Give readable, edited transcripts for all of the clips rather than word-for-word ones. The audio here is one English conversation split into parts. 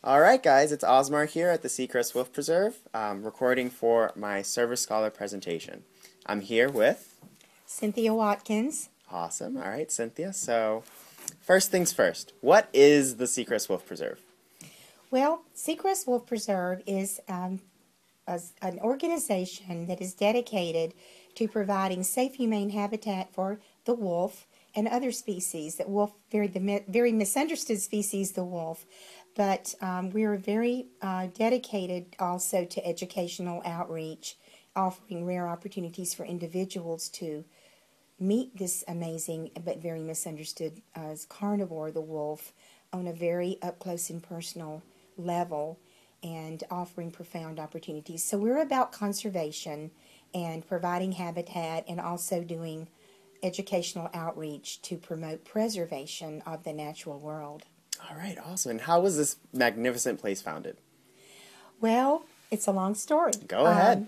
All right, guys, it's Osmar here at the Seacrest Wolf Preserve, recording for my Service Scholar presentation. I'm here with... Cynthia Watkins. Awesome. All right, Cynthia. So, first things first, what is the Seacrest Wolf Preserve? Well, Seacrest Wolf Preserve is an organization that is dedicated to providing safe, humane habitat for the wolf and other species. The very misunderstood species, the wolf. But we are very dedicated also to educational outreach, offering rare opportunities for individuals to meet this amazing but very misunderstood carnivore, the wolf, on a very up close and personal level and offering profound opportunities. So we're about conservation and providing habitat and also doing educational outreach to promote preservation of the natural world. All right, awesome. And how was this magnificent place founded? Well, it's a long story. Go ahead.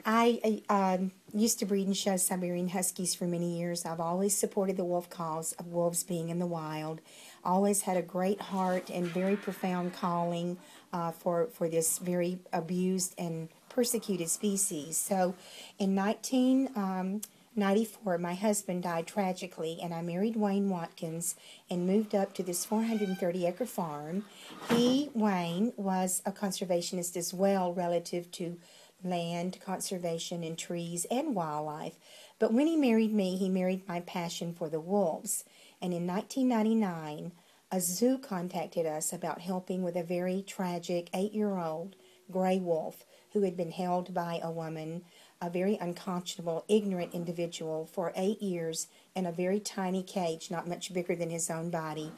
I used to breed and show Siberian Huskies for many years. I've always supported the wolf cause of wolves being in the wild. Always had a great heart and very profound calling for this very abused and persecuted species. So in 1994, my husband died tragically, and I married Wayne Watkins and moved up to this 430-acre farm. Wayne, was a conservationist as well relative to land conservation and trees and wildlife. But when he married me, he married my passion for the wolves. And in 1999, a zoo contacted us about helping with a very tragic 8-year-old gray wolf who had been held by a woman, a very unconscionable, ignorant individual, for 8 years in a very tiny cage, not much bigger than his own body,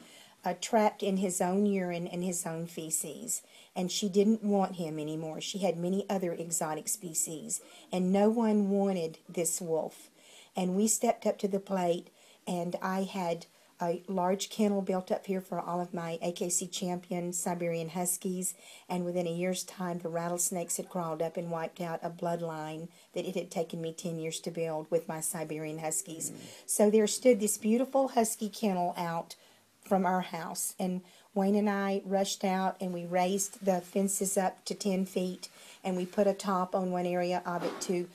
trapped in his own urine and his own feces. And she didn't want him anymore. She had many other exotic species, and no one wanted this wolf. And we stepped up to the plate, and I had a large kennel built up here for all of my AKC champion Siberian Huskies, and within a year's time the rattlesnakes had crawled up and wiped out a bloodline that it had taken me 10 years to build with my Siberian Huskies. So there stood this beautiful husky kennel out from our house, and Wayne and I rushed out and we raised the fences up to 10 feet, and we put a top on one area of it to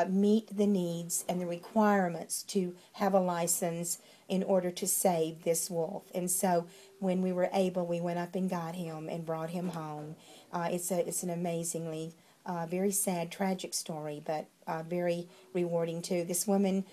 meet the needs and the requirements to have a license in order to save this wolf. And so when we were able, we went up and got him and brought him home. It's an amazingly very sad, tragic story, but very rewarding too. This woman,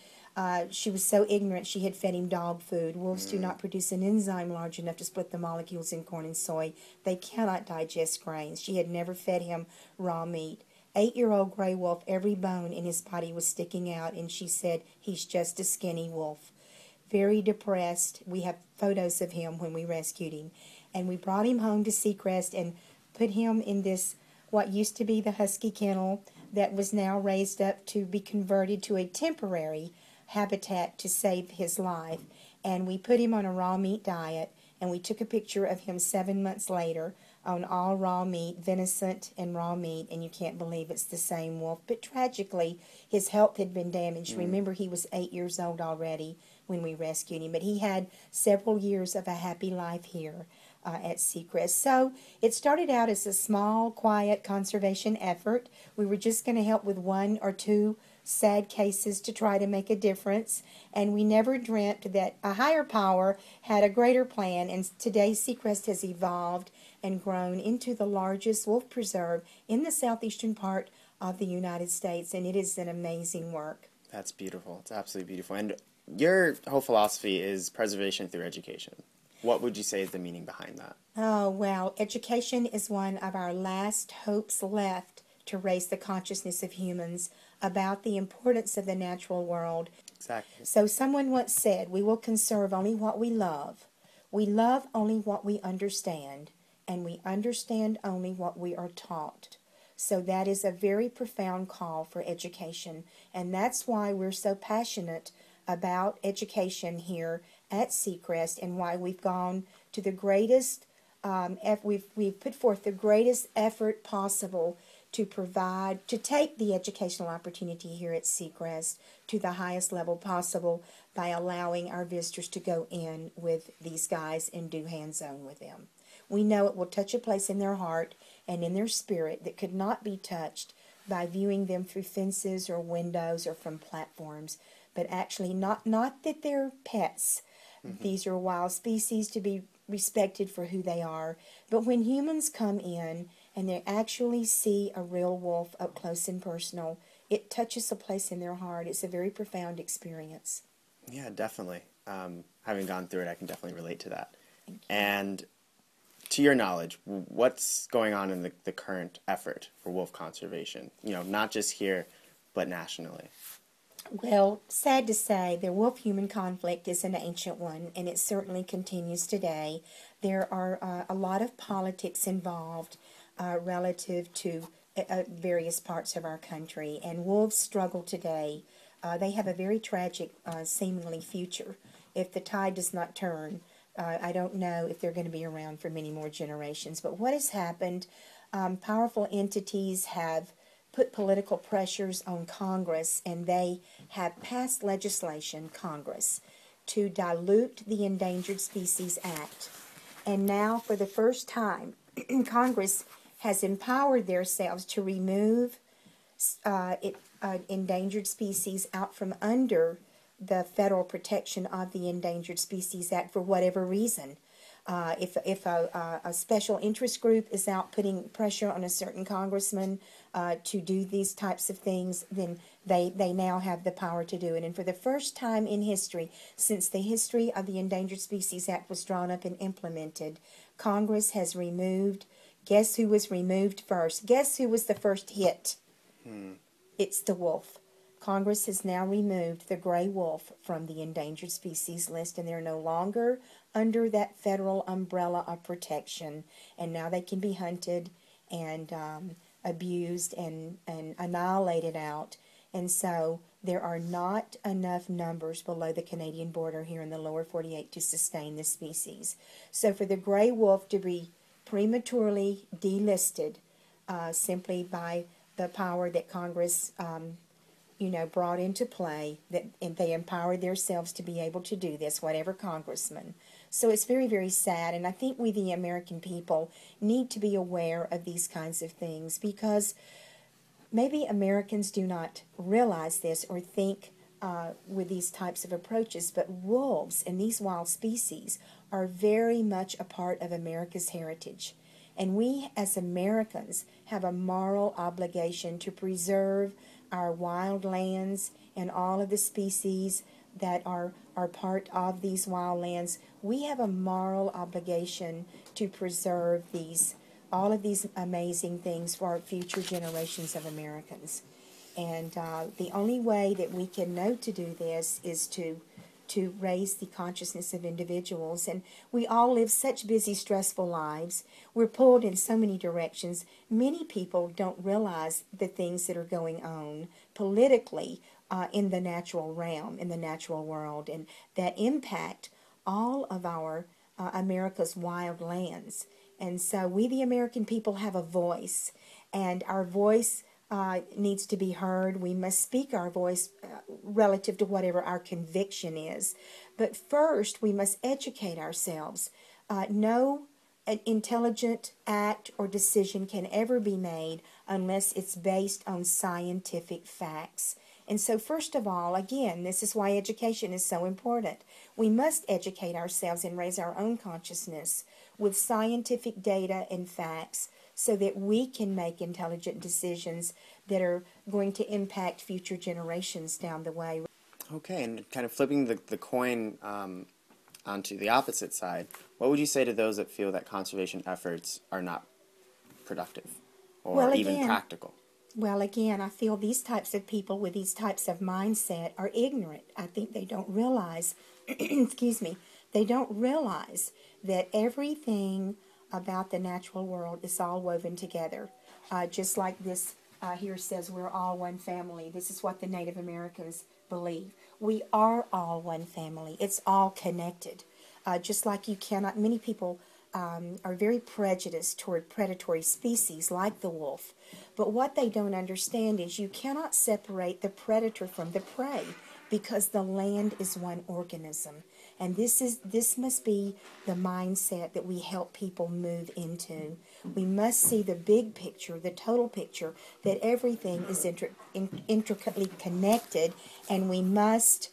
she was so ignorant, she had fed him dog food. Wolves do not produce an enzyme large enough to split the molecules in corn and soy. They cannot digest grains. She had never fed him raw meat. 8-year-old gray wolf, every bone in his body was sticking out, and she said, "He's just a skinny wolf." Very depressed. We have photos of him when we rescued him. And we brought him home to Seacrest and put him in this, what used to be the husky kennel, that was now raised up to be converted to a temporary habitat to save his life. And we put him on a raw meat diet, and we took a picture of him 7 months later on all raw meat, venison and raw meat, and you can't believe it's the same wolf. But tragically, his health had been damaged. Remember, he was 8 years old already when we rescued him, but he had several years of a happy life here at Seacrest. So it started out as a small, quiet conservation effort. We were just going to help with 1 or 2 sad cases to try to make a difference, and we never dreamt that a higher power had a greater plan, and today Seacrest has evolved and grown into the largest wolf preserve in the southeastern part of the United States, and it is an amazing work. That's beautiful. It's absolutely beautiful. And your whole philosophy is preservation through education. What would you say is the meaning behind that? Oh, well, education is one of our last hopes left to raise the consciousness of humans about the importance of the natural world. Exactly. So someone once said, "We will conserve only what we love. We love only what we understand, and we understand only what we are taught." So that is a very profound call for education, and that's why we're so passionate about education here at Seacrest, and why we've gone to the greatest, we've put forth the greatest effort possible to take the educational opportunity here at Seacrest to the highest level possible by allowing our visitors to go in with these guys and do hands-on with them. We know it will touch a place in their heart and in their spirit that could not be touched by viewing them through fences or windows or from platforms, but actually not that they're pets. These are wild species to be respected for who they are. But when humans come in and they actually see a real wolf up close and personal, it touches a place in their heart. It's a very profound experience. Yeah, definitely. Having gone through it, I can definitely relate to that. And to your knowledge, what's going on in the current effort for wolf conservation? You know, not just here, but nationally. Well, sad to say, the wolf-human conflict is an ancient one, and it certainly continues today. There are a lot of politics involved relative to various parts of our country, and wolves struggle today. They have a very tragic, seemingly future. If the tide does not turn, I don't know if they're going to be around for many more generations. But what has happened, powerful entities have put political pressures on Congress, and they have passed legislation, Congress, to dilute the Endangered Species Act. And now, for the first time, Congress has empowered themselves to remove endangered species out from under the federal protection of the Endangered Species Act for whatever reason. If a special interest group is out putting pressure on a certain congressman to do these types of things, then they now have the power to do it. And for the first time in history, since the history of the Endangered Species Act was drawn up and implemented, Congress has removed, guess who was removed first? Guess who was the first hit? It's the wolf. Congress has now removed the gray wolf from the endangered species list, and they're no longer under that federal umbrella of protection. And now they can be hunted and abused and annihilated out. And so there are not enough numbers below the Canadian border here in the lower 48 to sustain this species. So for the gray wolf to be prematurely delisted simply by the power that Congress brought into play, that and they empowered themselves to be able to do this, whatever congressman. So it's very, very sad, and I think we, the American people, need to be aware of these kinds of things because maybe Americans do not realize this or think with these types of approaches, but wolves and these wild species are very much a part of America's heritage. And we, as Americans, have a moral obligation to preserve our wild lands and all of the species that are part of these wild lands. We have a moral obligation to preserve all of these amazing things for our future generations of Americans. And the only way that we can know to do this is to raise the consciousness of individuals. And we all live such busy, stressful lives. We're pulled in so many directions. Many people don't realize the things that are going on politically in the natural realm, in the natural world, and that impact all of our America's wild lands. And so we, the American people, have a voice, and our voice needs to be heard. We must speak our voice relative to whatever our conviction is. But first, we must educate ourselves. No intelligent act or decision can ever be made unless it's based on scientific facts. And so, first of all, again, this is why education is so important. We must educate ourselves and raise our own consciousness with scientific data and facts so that we can make intelligent decisions that are going to impact future generations down the way. Okay, and kind of flipping the coin onto the opposite side, what would you say to those that feel that conservation efforts are not productive or even practical? Well, again, I feel these types of people with these types of mindset are ignorant. I think they don't realize, excuse me, they don't realize that everything about the natural world is all woven together. Just like this here says, we're all one family. This is what the Native Americans believe. We are all one family. It's all connected. Just like you cannot, many people are very prejudiced toward predatory species like the wolf. But what they don't understand is you cannot separate the predator from the prey because the land is one organism. And this must be the mindset that we help people move into. We must see the big picture, the total picture, that everything is intricately connected, and we must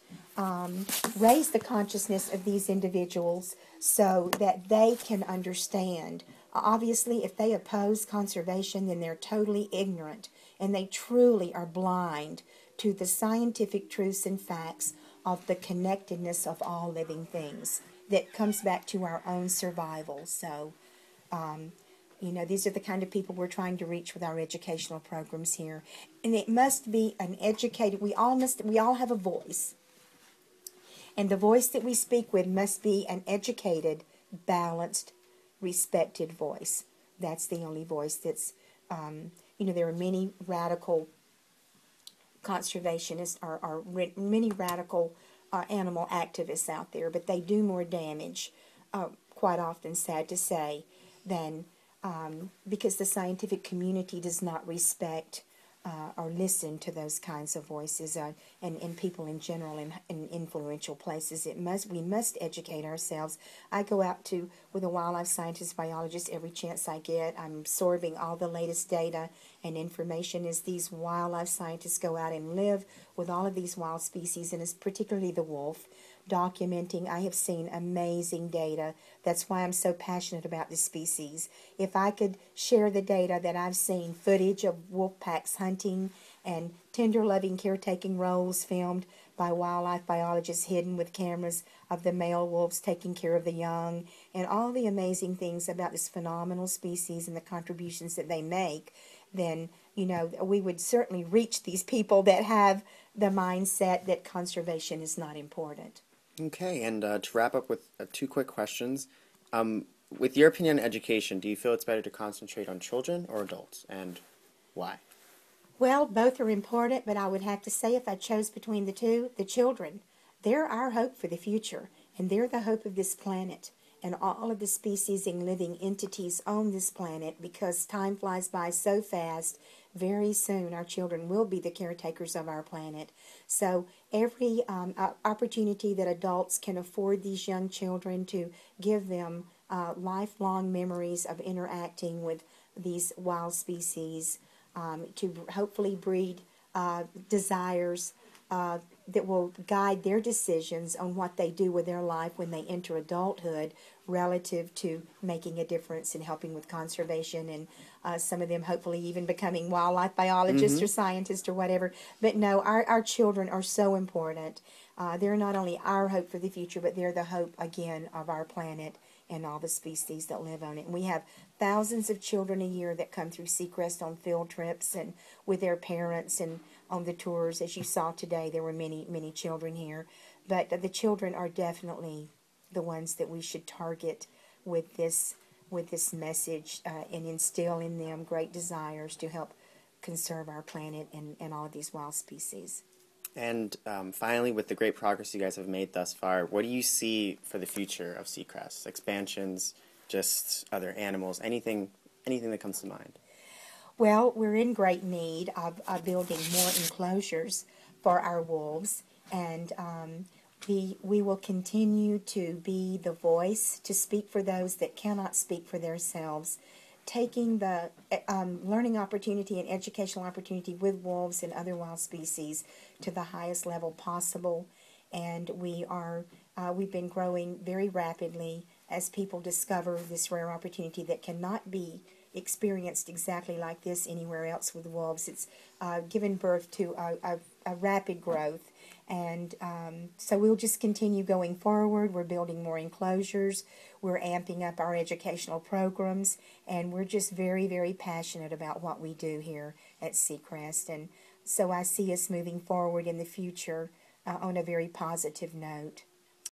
raise the consciousness of these individuals so that they can understand. Obviously, if they oppose conservation, then they're totally ignorant, and they truly are blind to the scientific truths and facts of the connectedness of all living things that comes back to our own survival. So, these are the kind of people we're trying to reach with our educational programs here. And it must be an educated, we all have a voice. And the voice that we speak with must be an educated, balanced, respected voice. That's the only voice that's, there are many radical conservationists or many radical animal activists out there, but they do more damage, quite often, sad to say, than because the scientific community does not respect or listen to those kinds of voices, and people in general in influential places. We must educate ourselves. I go out with a wildlife scientist, biologist every chance I get. I'm absorbing all the latest data and information as these wildlife scientists go out and live with all of these wild species, and it's particularly the wolf, documenting. I have seen amazing data. That's why I'm so passionate about this species. If I could share the data that I've seen, footage of wolf packs hunting and tender loving caretaking roles filmed by wildlife biologists hidden with cameras of the male wolves taking care of the young, and all the amazing things about this phenomenal species and the contributions that they make, then we would certainly reach these people that have the mindset that conservation is not important. Okay, and to wrap up with two quick questions, with your opinion on education, do you feel it's better to concentrate on children or adults, and why? Well, both are important, but I would have to say if I chose between the two, the children. They're our hope for the future, and they're the hope of this planet and all of the species and living entities on this planet, because time flies by so fast. Very soon our children will be the caretakers of our planet. So every opportunity that adults can afford these young children to give them lifelong memories of interacting with these wild species, to hopefully breed desires that will guide their decisions on what they do with their life when they enter adulthood, relative to making a difference and helping with conservation, and some of them hopefully even becoming wildlife biologists or scientists or whatever. But no, our children are so important. They're not only our hope for the future, but they're the hope, again, of our planet and all the species that live on it. And we have thousands of children a year that come through Seacrest on field trips and with their parents and on the tours. As you saw today, there were many, many children here. But the children are definitely the ones that we should target with this message, and instill in them great desires to help conserve our planet and all of these wild species. And finally, with the great progress you guys have made thus far, what do you see for the future of Seacrest? Expansions, just other animals, anything that comes to mind? Well, we're in great need of building more enclosures for our wolves, and we will continue to be the voice to speak for those that cannot speak for themselves, taking the learning opportunity and educational opportunity with wolves and other wild species to the highest level possible. And we've been growing very rapidly as people discover this rare opportunity that cannot be experienced exactly like this anywhere else with wolves. It's given birth to a rapid growth, and so we'll just continue going forward. We're building more enclosures, we're amping up our educational programs, and we're just very, very passionate about what we do here at Seacrest. And so I see us moving forward in the future on a very positive note.